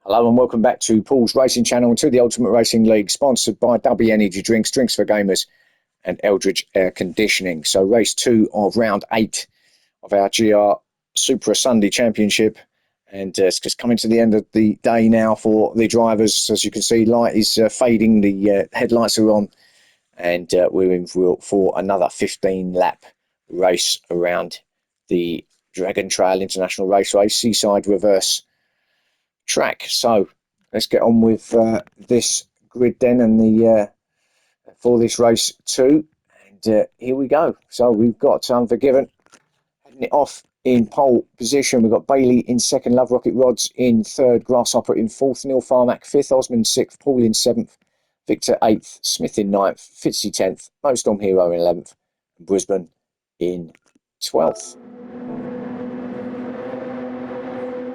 Hello and welcome back to Paul's Racing Channel and to the Ultimate Racing League, sponsored by W Energy Drinks, Drinks for Gamers and Eldridge Air Conditioning. So race 2 of round 8 of our GR Super Sunday Championship, and it's just coming to the end of the day now for the drivers. As you can see, light is fading, the headlights are on, and we're in for another 15-lap race around the Dragon Trail International Raceway Seaside reverse track. So let's get on with this grid then, and the for this race 2, and here we go. So we've got Unforgiven heading it off in pole position. We've got Bailey in second, Love Rocket Rods in third, Grasshopper in fourth, Neil Farmack fifth, Osmond sixth, Paul in seventh, Victor eighth, Smith in ninth, Fitzy 10th, Mostorm Hero in 11th, and Brisbane in 12th.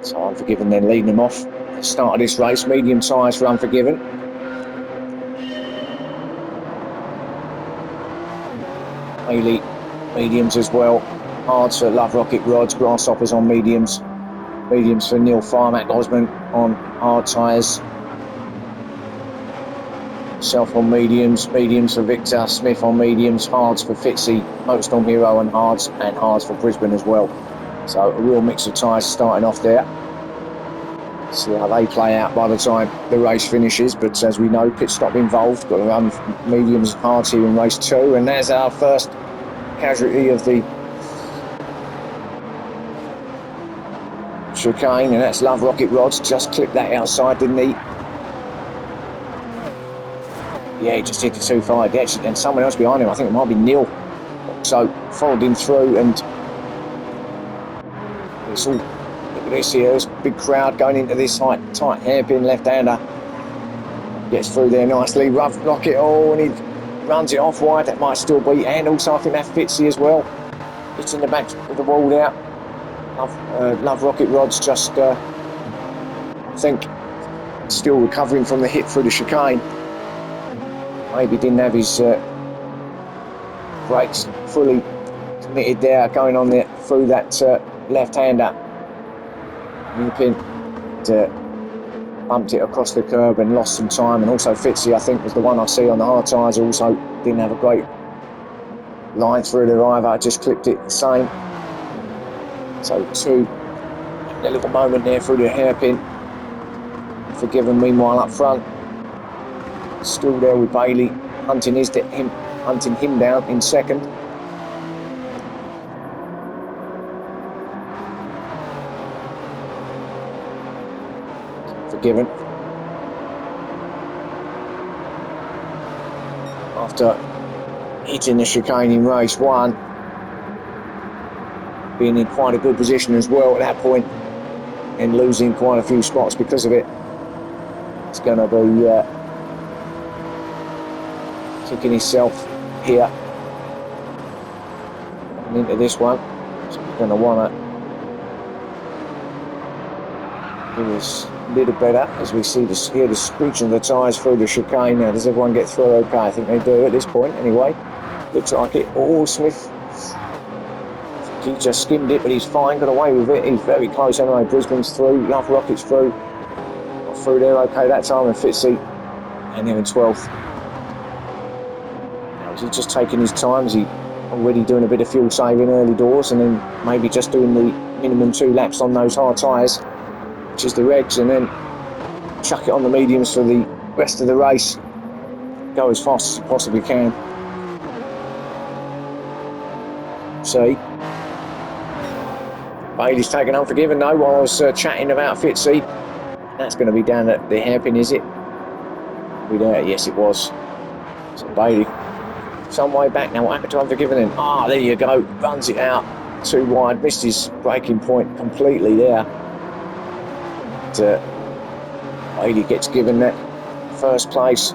So Unforgiven then leading them off at the start of this race. Medium tyres for Unforgiven. Bailey, mediums as well. Hards for Love Rocket Rods. Grasshoppers on mediums. Mediums for Neil Farmack. Osmond on hard tyres. Self on mediums. Mediums for Victor. Smith on mediums. Hards for Fitzy. Motorstorm Hero on hards. And hards for Brisbane as well. So a real mix of tyres starting off there. See how they play out by the time the race finishes, but as we know, pit stop involved. Got to run mediums and hards here in race 2, and there's our first casualty of the chicane, and that's Love Rocket Rods. Just clipped that outside, didn't he? Yeah, he just hit it too far. And someone else behind him, I think it might be Neil. So followed him through, and it's all. Look at this here, there's a big crowd going into this tight hairpin left-hander. Gets through there nicely. Love Rocket, and he runs it off wide. That might still be, and also I think that Fitzy as well. It's in the back of the wall there. Love Rocket Rods just, I think, still recovering from the hit through the chicane. Maybe didn't have his brakes fully committed there, going on there through that left-hander. Pin bumped it across the curb and lost some time, and also Fitzy, I think, was the one I see on the hard tyres, also didn't have a great line through the driver, just clipped it the same. So a little moment there through the hairpin. Forgiven meanwhile up front, still there with Bailey hunting him down in second. Forgiven after hitting the chicane in race 1, being in quite a good position as well at that point, and losing quite a few spots because of it. It's going to be kicking himself here and into this one, so we're going to want to do this a little better as we hear the screeching of the tyres through the chicane. Now, does everyone get through okay? I think they do at this point anyway. Looks like it. Smith, he just skimmed it, but he's fine, got away with it. He's very close anyway. Brisbane's through, Love Rocket's through. Got through there okay that time, and Fitzy, and they're in 12th. Now, is he just taking his time? Is he already doing a bit of fuel saving early doors, and then maybe just doing the minimum 2 laps on those hard tyres, which is the regs, and then chuck it on the mediums for the rest of the race. Go as fast as you possibly can. See, Bailey's taken Unforgiven though while I was chatting about Fitzy. That's going to be down at the hairpin, is it? Yes, it was. So Bailey, some way back now. What happened to Unforgiven then? There you go. Runs it out too wide. Missed his braking point completely there. Bailey gets given that first place.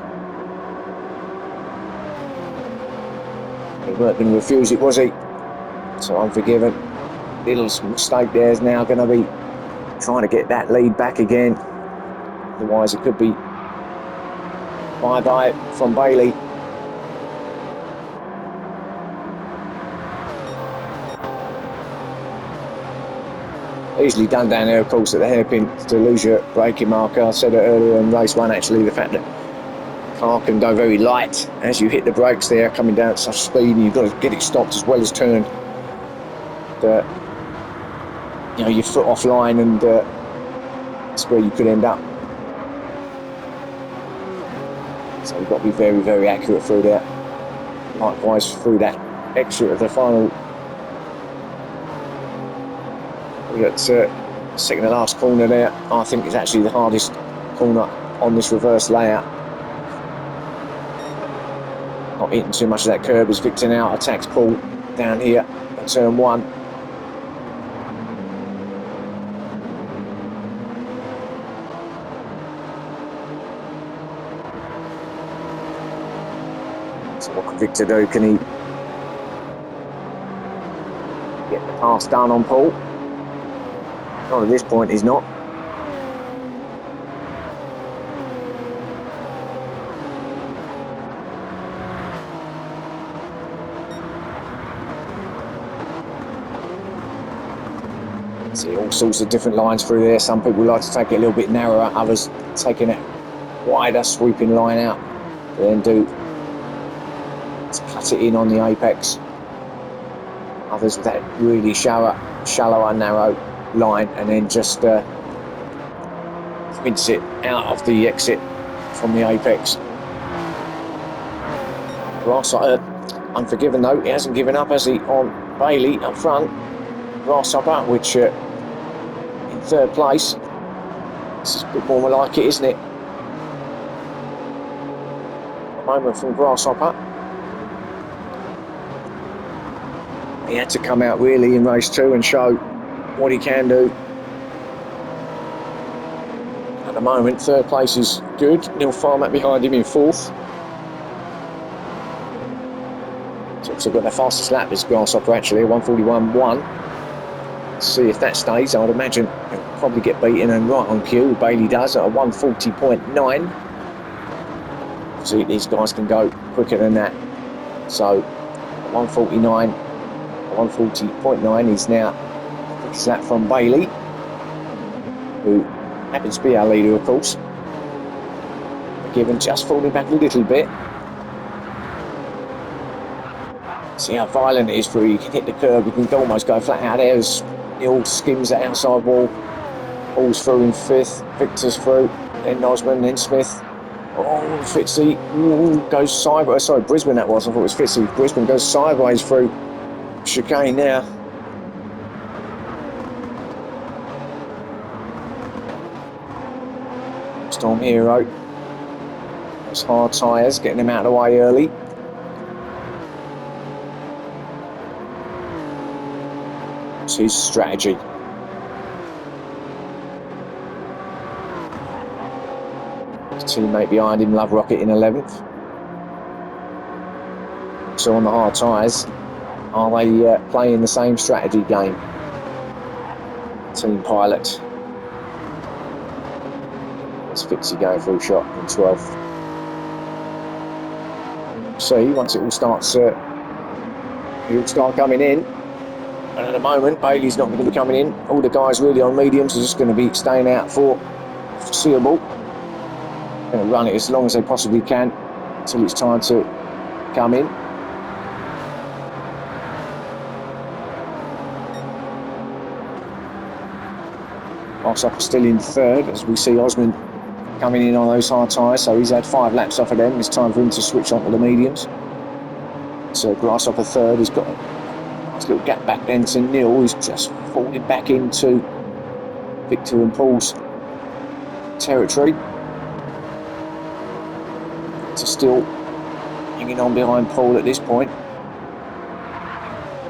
He weren't going to refuse it, was he? So Unforgiven. Little mistake there is now going to be trying to get that lead back again. Otherwise it could be bye-bye from Bailey. easily done down there, of course, at the hairpin to lose your braking marker. I said it earlier in race 1, actually, the fact that the car can go very light as you hit the brakes there, coming down at such speed, and you've got to get it stopped as well as turned. You know, your foot offline, and that's where you could end up. So you've got to be very, very accurate through there. Likewise through that exit of the final. That second to last corner there, I think, is actually the hardest corner on this reverse layout. Not eating too much of that curb as Victor now attacks Paul down here at turn 1. So what can Victor do? Can he get the pass done on Paul? Not at this point, he's not. See all sorts of different lines through there. Some people like to take it a little bit narrower, others taking a wider sweeping line out, then do to cut it in on the apex. Others with that really shallower, narrow line, and then just mince it out of the exit from the apex. Grasshopper, unforgiven though, he hasn't given up, has he, on Bailey up front. Grasshopper, which in third place. This is a bit more like it, isn't it? A moment from Grasshopper. He had to come out really in race 2 and show what he can do. At the moment, third place is good. Neil Farmack behind him in 4th. He's also got the fastest lap as Grasshopper, actually, 1:41.1. See if that stays. I would imagine he'll probably get beaten and right on cue. Bailey does at a 1:40.9. See, these guys can go quicker than that. So 1:49, 1:40.9 is now quickest lap from Bailey, who happens to be our leader, of course. Given just falling back a little bit. See how violent it is through. You can hit the curb, you can almost go flat out there as Neil skims the outside wall. Paul's through in 5th, Victor's through, then Osman, then Smith. Oh, Fitzy goes sideways. Sorry, Brisbane that was. I thought it was Fitzy. Brisbane goes sideways through chicane now. Storm Hero. Those hard tyres, getting them out of the way early. It's his strategy. His teammate behind him, Love Rocket, in 11th. So on the hard tyres, are they playing the same strategy game? Team Pilot. It's Fitzy going for a shot in 12th. See, once it all starts, he'll start coming in. And at the moment, Bailey's not going to be coming in. All the guys really on mediums are just going to be staying out for foreseeable. Going to run it as long as they possibly can until it's time to come in. Grasshopper still in 3rd as we see Osman coming in on those hard tyres, so he's had 5 laps off of them. It's time for him to switch on to the mediums. So Grasshopper 3rd, he's got a nice little gap back then to Neil, who's just falling back into Victor and Paul's territory. Victor still hanging on behind Paul at this point.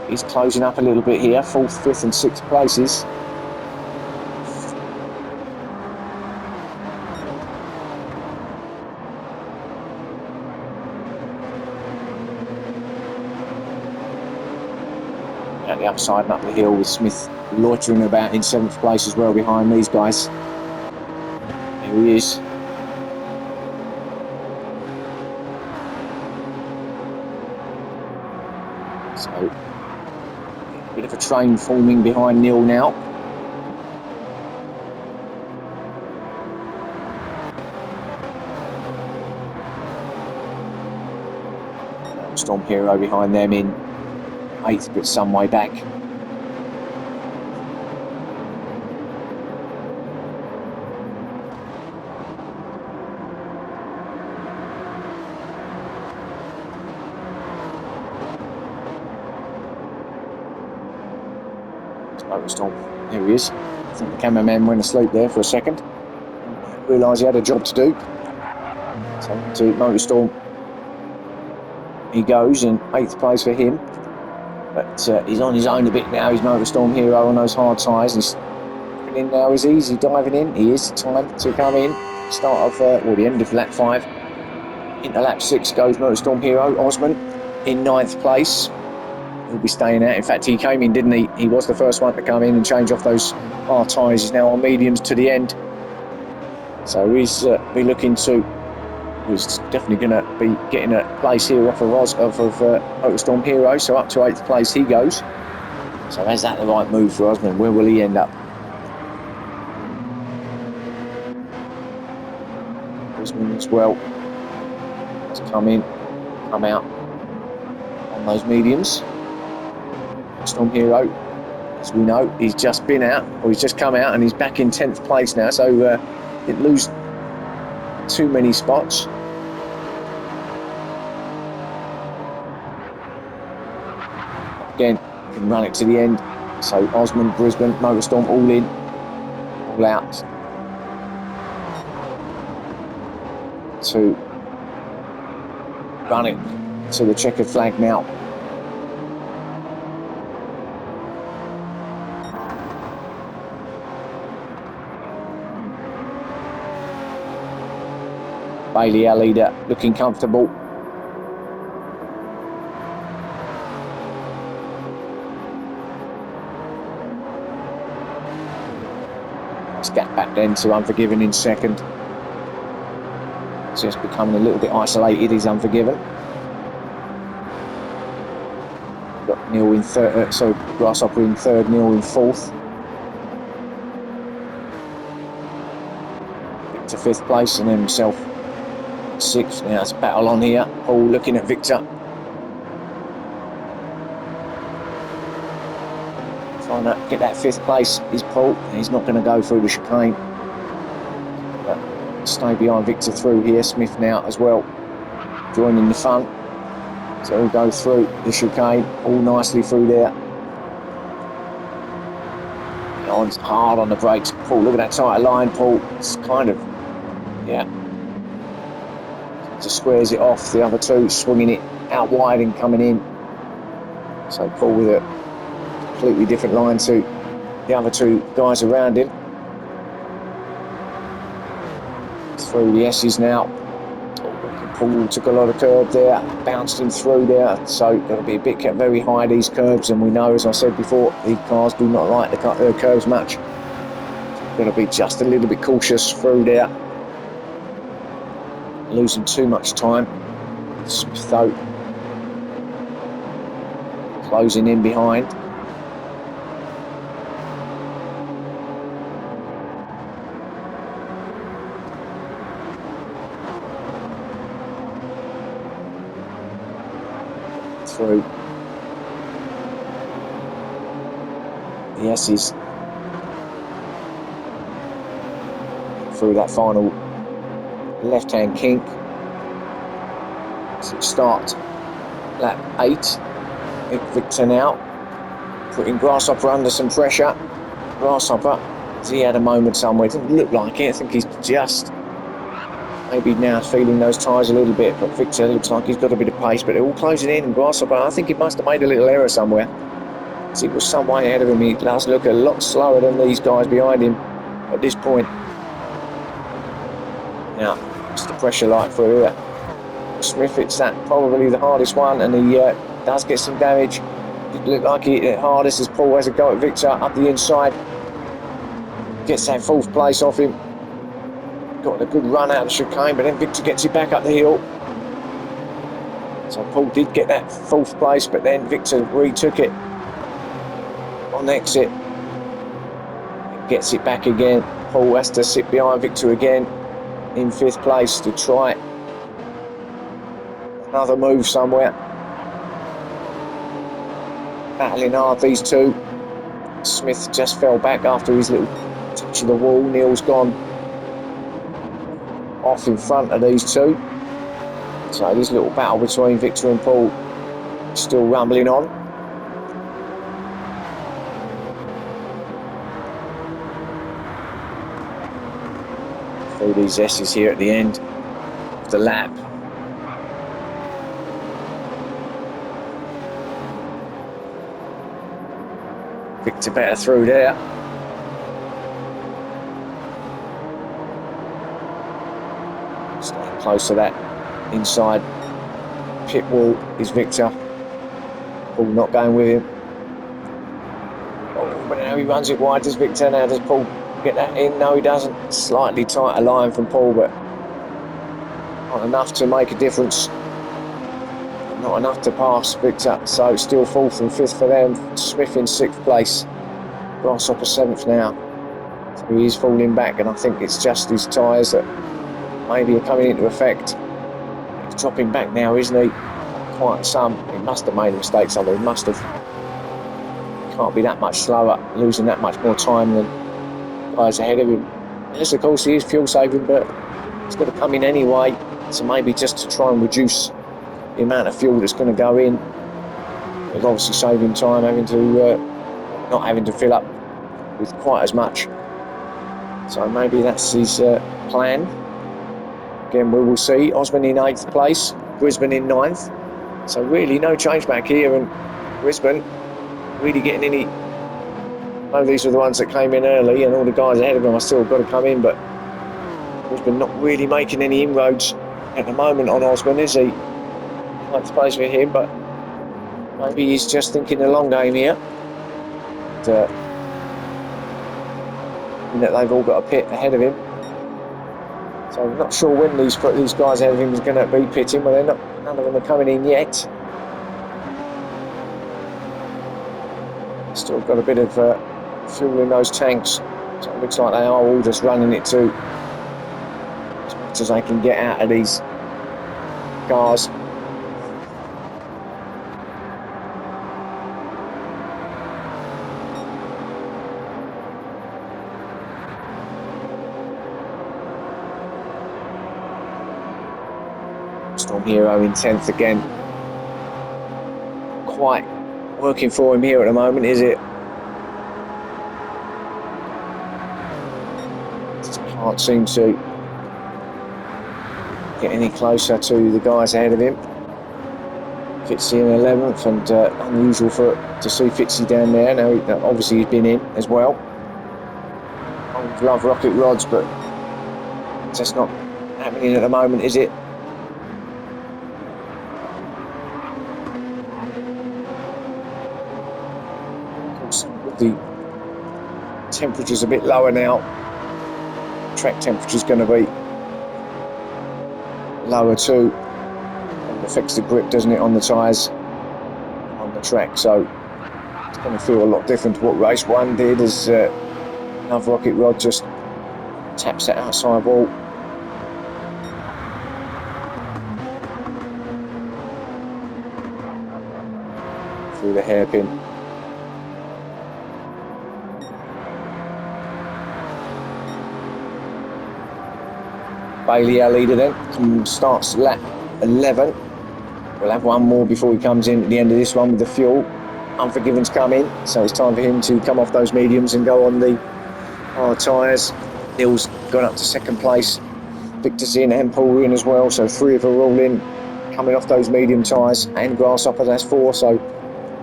He's closing up a little bit here, 4th, 5th and 6th places. At the upside and up the hill with Smith loitering about in 7th place as well behind these guys. There he is. So, a bit of a train forming behind Neil now. Storm Hero behind them in 8th, but some way back. Storm, here he is. I think the cameraman went asleep there for a second. Realised he had a job to do. So to Motorstorm he goes in 8th place for him. But he's on his own a bit now. He's Motorstorm Hero on those hard tyres. He's in now. Is he diving in? He is. Time to come in. Start of the end of lap 5. Into lap 6 goes Motorstorm Hero. Osman in 9th place. He'll be staying out. In fact, he came in, didn't he? He was the first one to come in and change off those hard tyres. He's now on mediums to the end. So he's be looking to. He's definitely going to be getting a place here off of Motorstorm Hero. So up to 8th place he goes. So is that the right move for Osman? Where will he end up? Osman as well has come in, come out on those mediums. Storm Hero, as we know, he's just been out, or he's just come out, and he's back in 10th place now. So didn't lose too many spots. Again, can run it to the end. So Osman, Brisbane, Motorstorm all in, all out to run it to the checkered flag now. Bailey, our leader, looking comfortable. Let's get back then to Unforgiven in 2nd. Just becoming a little bit isolated, he's Unforgiven. Got Neil in 3rd, Grasshopper in 3rd, Neil in 4th. To 5th place, and then himself 6th. Now it's a battle on here. Paul looking at Victor. Trying to get that 5th place is Paul. He's not going to go through the chicane. But stay behind Victor through here. Smith now as well, joining the fun. So he'll go through the chicane all nicely through there. On hard on the brakes. Paul, look at that tight line. Paul, it's kind of, just squares it off. The other two swinging it out wide and coming in. So Paul with a completely different line to the other two guys around him. Through the S's now. Paul took a lot of curve there, bounced him through there. So got to be a bit kept very high these curves, and we know, as I said before, these cars do not like the curves much. Got to be just a little bit cautious through there. Losing too much time. Smith though closing in behind. Through the S's, through that final left-hand kink. So start lap 8. Victor now putting Grasshopper under some pressure. Grasshopper, he had a moment somewhere, didn't look like it. I think he's just maybe now feeling those tyres a little bit, but Victor looks like he's got a bit of pace, but they're all closing in, and Grasshopper, I think he must have made a little error somewhere. He was some way ahead of him. He does look a lot slower than these guys behind him at this point. Now, what's the pressure like for here? Smith, it's that probably the hardest one, and he does get some damage. It looked like the hardest as Paul has a go at Victor up the inside. Gets that 4th place off him. Got a good run out of the chicane, but then Victor gets it back up the hill. So Paul did get that 4th place, but then Victor retook it on exit. Gets it back again. Paul has to sit behind Victor again in 5th place to try another move somewhere. battling hard, these two. Smith just fell back after his little touch of the wall. Neil's gone off in front of these two. So this little battle between Victor and Paul is still rumbling on. Through these S's here at the end of the lap. Victor better through there. Staying close to that inside pit wall is Victor. Paul not going with him. Oh, but now he runs it wide. Does Victor? Now does Paul get that in? No, he doesn't. Slightly tighter line from Paul, but not enough to make a difference. Not enough to pass Victor, so still 4th and 5th for them. Smith in 6th place. Grasshopper 7th now. So he is falling back, and I think it's just his tyres that maybe are coming into effect. He's dropping back now, isn't he? Quite some. He must have made a mistake somewhere. He must have. Can't be that much slower, losing that much more time than guys ahead of him. Yes, of course, he is fuel saving, but he's got to come in anyway. So maybe just to try and reduce the amount of fuel that's going to go in. He'll obviously save him time not having to fill up with quite as much. So maybe that's his plan. Again, we will see. Osman in 8th place, Brisbane in 9th. So really no change back here, and Brisbane really getting any. No, these are the ones that came in early, and all the guys ahead of them are still got to come in, but Brisbane not really making any inroads at the moment on Osman, is he? 9th place for him, but maybe he's just thinking the long game here. That they've all got a pit ahead of him. So I'm not sure when these guys ahead of him is going to be pitting. Well, none of them are coming in yet. Still got a bit of fuel in those tanks. So it looks like they are all just running it to as much as they can get out of these cars. Storm Hero in 10th again. Quite working for him here at the moment, is it? Just can't seem to get any closer to the guys ahead of him. Fitzy in 11th, and unusual to see Fitzy down there. Now, obviously he's been in as well. I love rocket rods, but that's not happening at the moment, is it? The temperature's a bit lower now. Track temperature's going to be lower too. It affects the grip, doesn't it, on the tyres on the track? So it's going to feel a lot different to what race 1 did, as another rocket rod just taps that outside wall. Through the hairpin. Bailey, our leader, then starts lap 11. We'll have one more before he comes in at the end of this one with the fuel. Unforgiven's come in, so it's time for him to come off those mediums and go on the hard tyres. Neil's gone up to 2nd place. Victor's in and Paul in as well, so 3 of them are all in, coming off those medium tyres, and Grasshopper, that's 4. So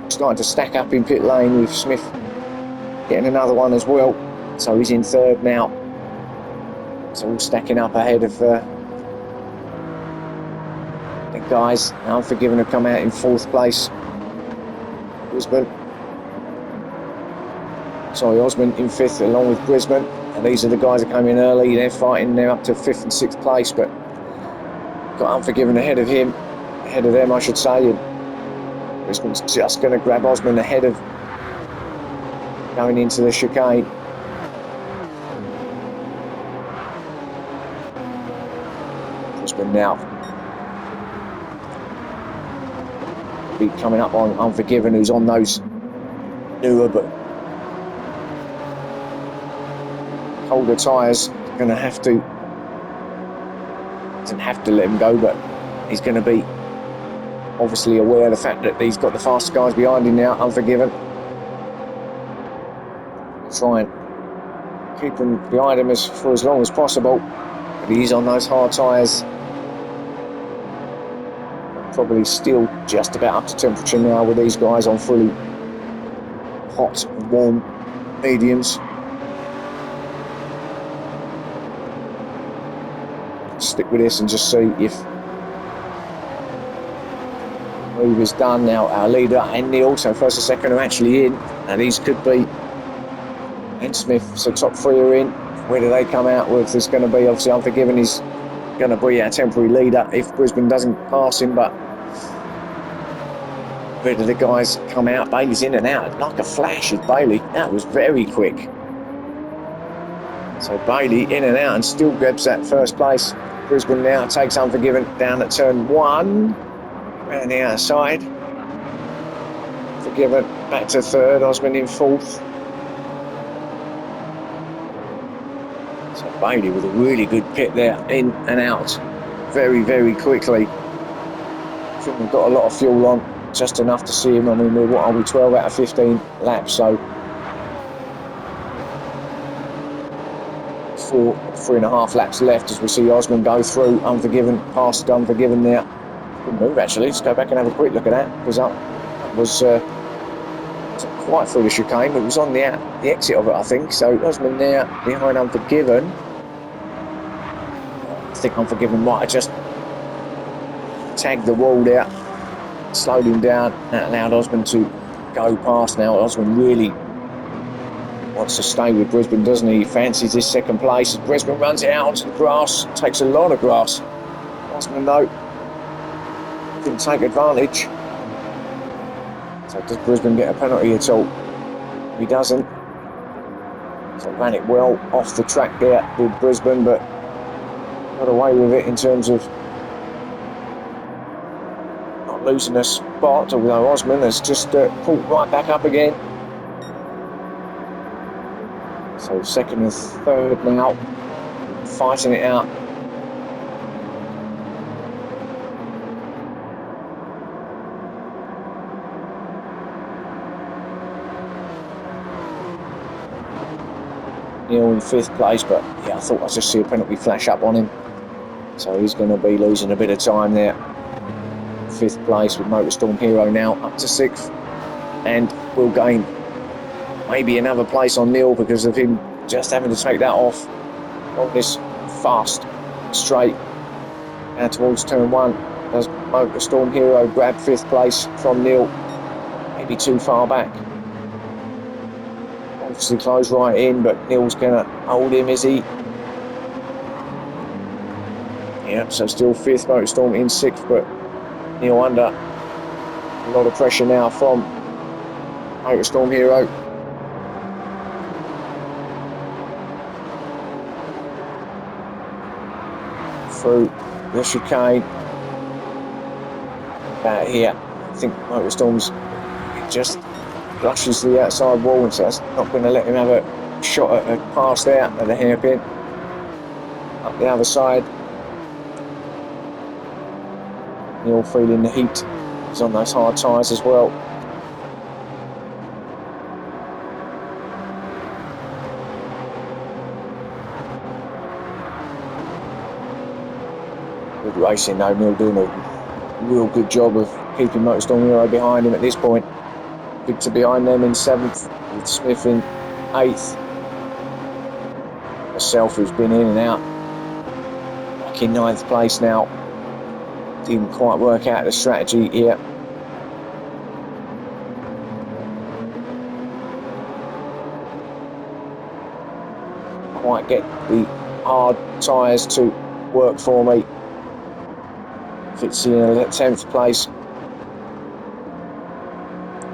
starting to stack up in pit lane with Smith getting another one as well. So he's in 3rd now. So all stacking up ahead of the guys. Unforgiven have come out in 4th place. Osman in 5th along with Brisbane. And these are the guys that came in early. They're fighting. They're up to 5th and 6th place, but got Unforgiven ahead of them, I should say. And Brisbane's just going to grab Osman ahead of going into the chicane. Brisbane now be coming up on Unforgiven, who's on those newer but colder tyres. Gonna have to, doesn't have to let him go, but he's going to be obviously aware of the fact that he's got the fastest guys behind him now, Unforgiven. Try and keep him behind him for as long as possible, but he's on those hard tyres. Probably still just about up to temperature now with these guys on fully hot, warm mediums. Stick with this and just see if the move is done now. Our leader and Neil, so first and second are actually in, and these could be, and Smith, so top three are in. Where do they come out with? There's going to be, obviously Unforgiven is going to be our temporary leader if Brisbane doesn't pass him, but where do the guys come out? Bailey's in and out like a flash with Bailey. That was very quick. So Bailey in and out and still grabs that first place. Brisbane now takes Unforgiven down at turn 1. Around the outside. Unforgiven back to third. Osman in fourth. So Bailey with a really good pit there. In and out. Very, very quickly. I think we've got a lot of fuel on. Just enough to see him. I mean, we're, what are we, 12 out of 15 laps, so 3.5 laps left as we see Osman go through. Unforgiven, past Unforgiven there. Good move actually. Let's go back and have a quick look at that, because that was wasn't quite through the chicane, but it was on the exit of it, I think. So Osman there behind Unforgiven. I think Unforgiven might have just tagged the wall there. Slowed him down. That allowed Osman to go past now. Osman really wants to stay with Brisbane, doesn't he? He fancies his second place as Brisbane runs it out onto the grass. Takes a lot of grass. Osman, though, didn't take advantage. So does Brisbane get a penalty at all? He doesn't. So ran it well off the track there with Brisbane, but got away with it in terms of losing a spot, although Osman has just pulled right back up again. So second and third now, fighting it out. Neil in fifth place, but yeah, I thought I just see a penalty flash up on him. So he's going to be losing a bit of time there. Fifth place with Motorstorm Hero now up to sixth, and will gain maybe another place on Neil because of him just having to take that off on this fast straight down towards turn 1. Does Motorstorm Hero grab fifth place from Neil? Maybe too far back. Obviously close right in, but Neil's gonna hold him, is he? Yeah, so still fifth, Motorstorm in sixth, but Neil under a lot of pressure now from Motorstorm Hero. Through the chicane. About here, I think Motorstorm's just brushes the outside wall, and so that's not going to let him have a shot at a pass there at the hairpin. Up the other side. Neil feeling the heat. He's on those hard tyres as well. Good racing though, Neil doing a real good job of keeping Motorstorm Hero behind him at this point. Victor behind them in 7th, with Smith in 8th. Myself, who's been in and out, back in 9th place now. Didn't quite work out the strategy here. Quite get the hard tyres to work for me. Fitzy in 10th place.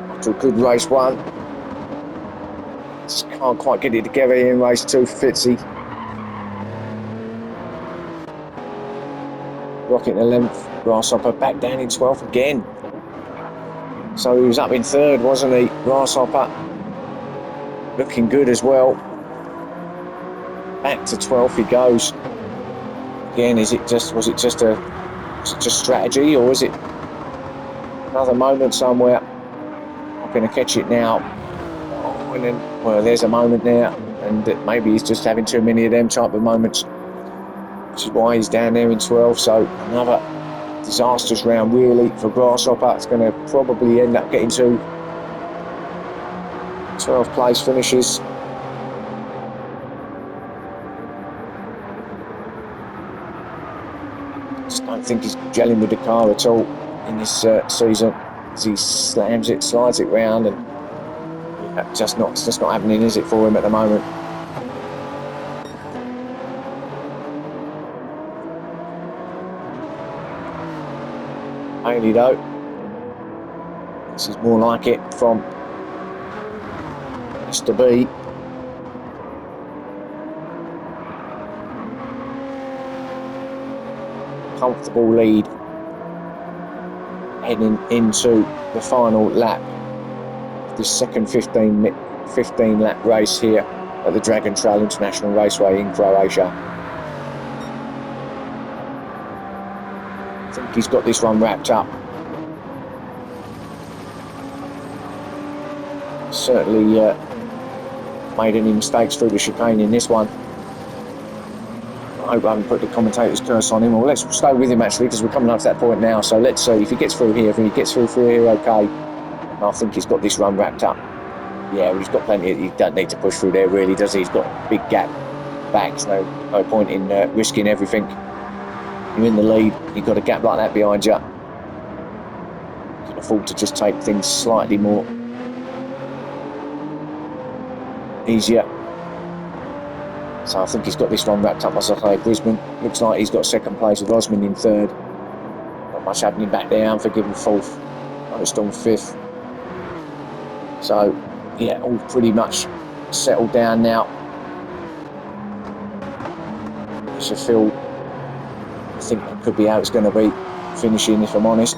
After a good race 1. Just can't quite get it together here in race 2 for Fitzy. Rocket in 11th. Grasshopper back down in 12th again. So he was up in 3rd, wasn't he? Grasshopper looking good as well. Back to 12th he goes. Again, was it just strategy, or is it another moment somewhere? I'm going to catch it now. Oh, and then, well, there's a moment there, and maybe he's just having too many of them type of moments, which is why he's down there in 12. So another disastrous round really for Grasshopper. It's going to probably end up getting to 12th place finishes. Just don't think he's gelling with the car at all in this season, as he slides it round, and it's just not happening, is it, for him at the moment? Only though, this is more like it from Mr. B. Comfortable lead heading into the final lap of this second 15 lap race here at the Dragon Trail International Raceway in Croatia. I think he's got this one wrapped up. Certainly made any mistakes through the chicane in this one. I hope I haven't put the commentator's curse on him. Well, let's stay with him actually, because we're coming up to that point now. So let's see if he gets through here. If he gets through here, okay. And I think he's got this run wrapped up. Yeah, well, he's got plenty. He don't need to push through there, really, does he? He's got a big gap back. So no point in risking everything. You're in the lead. You've got a gap like that behind you. You can afford to just take things slightly more easier. So I think he's got this one wrapped up, as I say. Brisbane looks like he's got second place with Osman in third. Not much happening back there. Unforgiven fourth. Thunderstorm fifth. So yeah, all pretty much settled down now. Sheffield, I think that could be how it's going to be finishing, if I'm honest.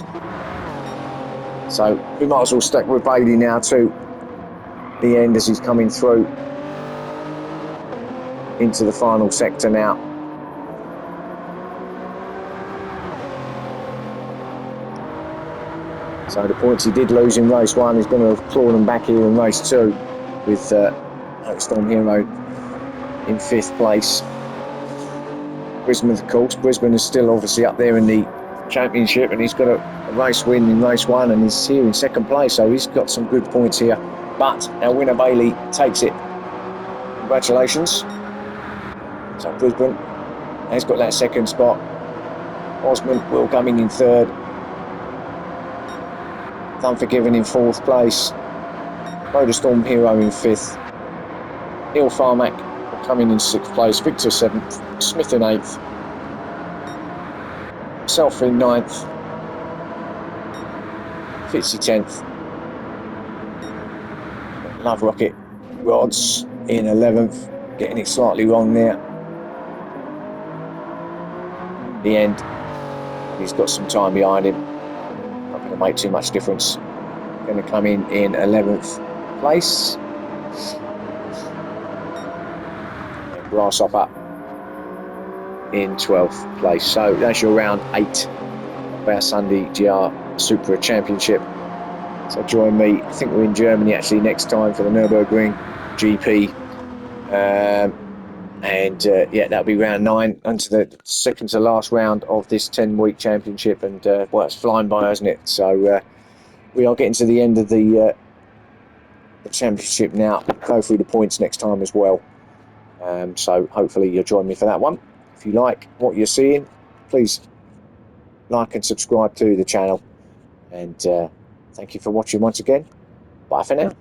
So we might as well stick with Bailey now to the end as he's coming through into the final sector now. So the points he did lose in race one, he's going to claw them back here in race two with Storm Hero in fifth place. Brisbane, of course. Brisbane is still obviously up there in the championship, and he's got a race win in race one, and he's here in second place, so he's got some good points here. But our winner Bailey takes it. Congratulations. So Brisbane has got that second spot. Osman will come in third. Unforgiven in fourth place. Storm Hero in fifth. Neil Farmack will come in sixth place. Victor seventh. Smith in eighth. Self in ninth. Fitzy 10th. Love Rocket Rods in 11th. Getting it slightly wrong there. The end. He's got some time behind him. Not going to make too much difference. Going to come in 11th place. And Grasshopper in 12th place. So that's your round 8 of our Sunday GR Supra Championship. So join me. I think we're in Germany actually next time for the Nürburgring GP. Yeah, that'll be round 9 onto the second to last round of this 10-week championship, and well, it's flying by, hasn't it? So we are getting to the end of the championship now. We'll go through the points next time as well. So hopefully you'll join me for that one. If you like what you're seeing, please like and subscribe to the channel, and thank you for watching once again. Bye for now.